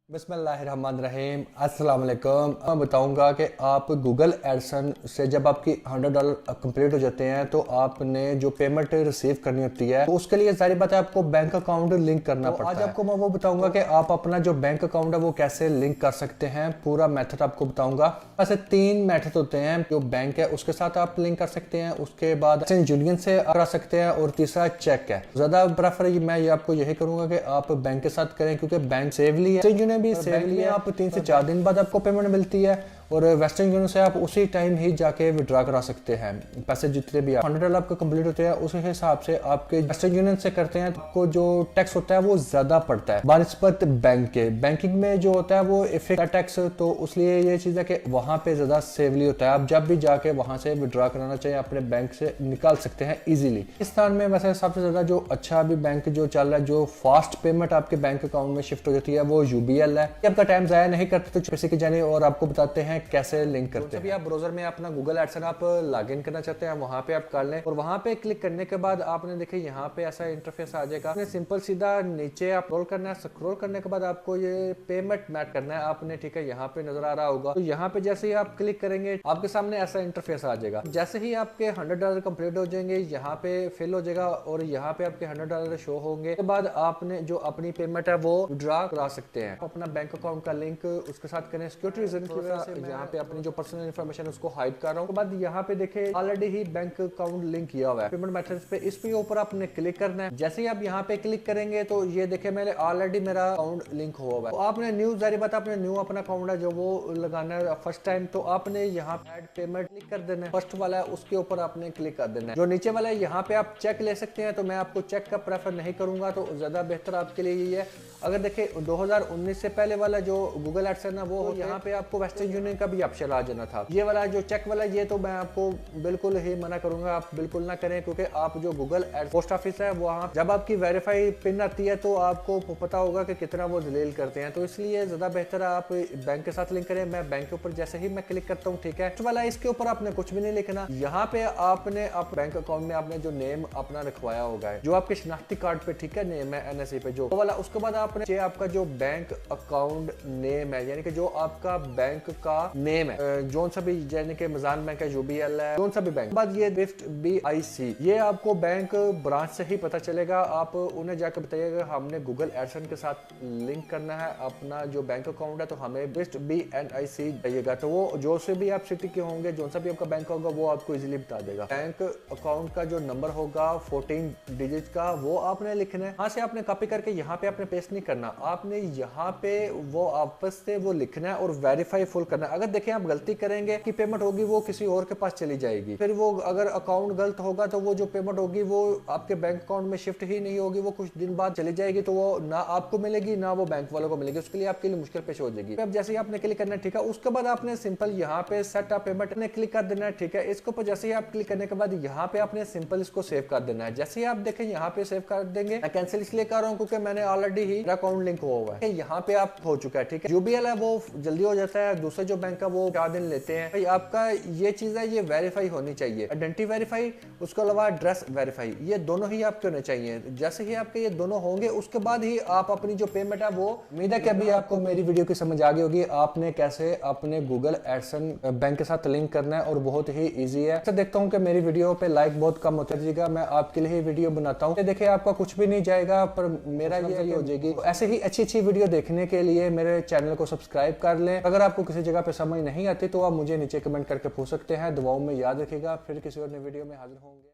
बिस्मिल्लाहिर्रहमानिर्रहीम अस्सलाम वालेकुम। मैं बताऊंगा कि आप गूगल एडसन से जब आपकी $100 कंप्लीट हो जाते हैं तो आपने जो पेमेंट रिसीव करनी होती है तो उसके लिए जारी बात है आपको बैंक अकाउंट लिंक करना पड़ता है। आज आपको मैं वो बताऊंगा कि आप अपना जो बैंक अकाउंट है वो कैसे लिंक कर सकते हैं, पूरा मेथड आपको बताऊंगा। ऐसे 3 मेथड होते हैं। जो बैंक है उसके साथ आप लिंक कर सकते हैं, उसके बाद वेस्टर्न यूनियन से करा सकते हैं और तीसरा चेक है। ज्यादा प्रेफर मैं आपको यही करूंगा कि आप बैंक के साथ करें क्योंकि बैंक सेफली है, भी सेफली है। आप 3 से 4 दिन बाद आपको पेमेंट मिलती है और वेस्टर्न यूनियन से आप उसी टाइम ही जाके विड्रॉ करा सकते हैं पैसे जितने भी $100 आपका कंप्लीट होते हैं उसी हिसाब से आपके वेस्टर्न यूनियन से करते हैं। आपको जो टैक्स होता है वो ज्यादा पड़ता है बानिस्बत बैंक के। बैंकिंग में जो होता है वो इफेक्ट टैक्स, तो उसलिए ये चीज है कि वहां पे ज्यादा सेफली होता है। आप जब भी जाके वहां से विड्रॉ कराना चाहिए अपने बैंक से निकाल सकते हैं इजीली। पाकिस्तान में वैसे सबसे ज्यादा जो अच्छा अभी बैंक जो चल रहा है, जो फास्ट पेमेंट आपके बैंक अकाउंट में शिफ्ट हो जाती है वो UBL है। आपका टाइम जाया नहीं करते तो पैसे की जाने और आपको बताते हैं कैसे लिंक करते हैं। जब आप ब्राउजर में अपना गूगल एडसन आप लॉगिन करना चाहते हैं वहां पे आप कर लें और वहां पे क्लिक करने के बाद आपने देखिए यहाँ पे ऐसा इंटरफेस आ जाएगा। आपने सिंपल सीधा नीचे आप स्क्रॉल करना है। स्क्रॉल करने के बाद आपको ये पेमेंट मैट करना है आपने, ठीक है। यहाँ पे नजर आ रहा होगा तो यहाँ पे जैसे ही आप क्लिक करेंगे आपके सामने ऐसा इंटरफेस आ जाएगा। जैसे ही आपके $100 कंप्लीट हो जाएंगे यहाँ पे फिल हो जाएगा और यहाँ पे आपके $100 शो होंगे। उसके बाद आपने जो अपनी पेमेंट है वो विड्रॉ करा सकते हैं। अपना बैंक अकाउंट का लिंक उसके साथ करें। सिक्योरिटी रीजन की वजह से यहाँ पे अपनी जो पर्सनल इन्फॉर्मेशन उसको हाइड कर रहा हूँ। बाद यहाँ पे देखे ऑलरेडी ही बैंक अकाउंट लिंक किया हुआ है पेमेंट मेथड्स पे। इस पे ऊपर आपने क्लिक करना है। जैसे ही आप यहाँ पे क्लिक करेंगे तो ये देखे मेरे ऑलरेडी मेरा अकाउंट लिंक हुआ हुआ है। तो आपने न्यू जारी बात आपने न्यू अपना अकाउंट है जो वो लगाना है फर्स्ट टाइम, तो आपने यहाँ पे ऐड पेमेंट क्लिक कर देना है। फर्स्ट वाला है उसके ऊपर आपने क्लिक कर देना है। जो नीचे वाला है यहाँ पे आप चेक ले सकते हैं, तो मैं आपको चेक का प्रेफर नहीं करूंगा, तो ज्यादा बेहतर आपके लिए यही है। अगर देखे 2019 से पहले वाला जो गूगल एडसन है वो तो यहाँ पे आपको वेस्टर्न यूनियन का भी ऑप्शन आ जाना था। ये वाला जो चेक वाला ये तो मैं आपको बिल्कुल ही मना करूंगा, आप बिल्कुल ना करें, क्योंकि आप जो गूगल पोस्ट ऑफिस है वहाँ जब आपकी वेरीफाई पिन आती है तो आपको पता होगा कि कितना वो जलील करते हैं। तो इसलिए ज्यादा बेहतर है आप बैंक के साथ लिंक करें। मैं बैंक के ऊपर जैसे ही मैं क्लिक करता हूँ, ठीक है, वाला इसके ऊपर आपने कुछ भी नहीं लिखना। यहाँ पे आपने आप बैंक अकाउंट में आपने जो नेम अपना रखवाया होगा जो आपके शनाख्ती कार्ड पे, ठीक है, नेम है NSE पे जो वाला। उसके बाद आपने आपका जो बैंक अकाउंट नेम है यानी कि जो आपका बैंक का नेम है, जोन सा भी यानी कि मजान बैंक है, UBL है, जोन सा भी बैंक। बाद ये स्विफ्ट BIC ये आपको बैंक ब्रांच से ही पता चलेगा। आप उन्हें जाकर बताइएगा हमने गूगल एडसन के साथ लिंक करना है अपना जो बैंक अकाउंट है, तो हमें स्विफ्ट BNIC चाहिएगा। तो वो जो से भी आप सिटी के होंगे, जो सा भी आपका बैंक होगा वो आपको इजीली बता देगा। बैंक अकाउंट का जो नंबर होगा 14 डिजिट का वो आपने लिखना है। यहाँ से आपने कॉपी करके यहाँ पे आपने पेस्ट नहीं करना, आपने यहाँ पे वो आपस से वो लिखना है और वेरीफाई फुल करना है। अगर देखें आप गलती करेंगे कि पेमेंट होगी वो किसी और के पास चली जाएगी, फिर वो अगर अकाउंट गलत होगा तो वो जो पेमेंट होगी वो आपके बैंक अकाउंट में शिफ्ट ही नहीं होगी, वो कुछ दिन बाद चली जाएगी। तो वो ना आपको मिलेगी ना वो बैंक वालों को मिलेगी, उसके लिए आपके लिए मुश्किल पेश हो जाएगी। अब जैसे ही आपने क्लिक करना है, ठीक है, उसके बाद आपने सिंपल यहाँ पे सेट अप पेमेंट ने क्लिक कर देना है, ठीक है। इसके ऊपर जैसे ही आप क्लिक करने के बाद यहाँ पे आपने सिंपल इसको सेव कर देना है। जैसे ही आप देखें यहाँ पे सेव कर देंगे, मैं कैंसिल इसलिए कर रहा हूँ क्योंकि मैंने ऑलरेडी ही अकाउंट लिंक हुआ है। यहाँ पे आप हो चुका है, ठीक है। UBL है वो जल्दी हो जाता है, दूसरे जो बैंक का वो 4 दिन लेते हैं। भाई आपका ये चीज है ये वेरीफाई होनी चाहिए, आइडेंटिटी वेरीफाई, उसके अलावा एड्रेस वेरीफाई, ये दोनों ही आपके होने चाहिए। जैसे ही आपके ये दोनों होंगे उसके बाद ही आप अपनी जो पेमेंट है वो, उम्मीद है कि अभी आपको मेरी वीडियो की समझ आ गई होगी आपने कैसे अपने गूगल एडसन बैंक के साथ लिंक करना है और बहुत ही ईजी है। तो देखता हूँ कि मेरी वीडियो पे लाइक बहुत कम होता जाएगा, मैं आपके लिए वीडियो बनाता हूँ। देखिए आपका कुछ भी नहीं जाएगा पर मेरा ये हो जाएगी। ऐसे ही अच्छी अच्छी वीडियो देखने के लिए मेरे चैनल को सब्सक्राइब कर लें। अगर आपको किसी जगह पे समझ नहीं आती तो आप मुझे नीचे कमेंट करके पूछ सकते हैं। दुआओं में याद रखिएगा, फिर किसी और नई वीडियो में हाजिर होंगे।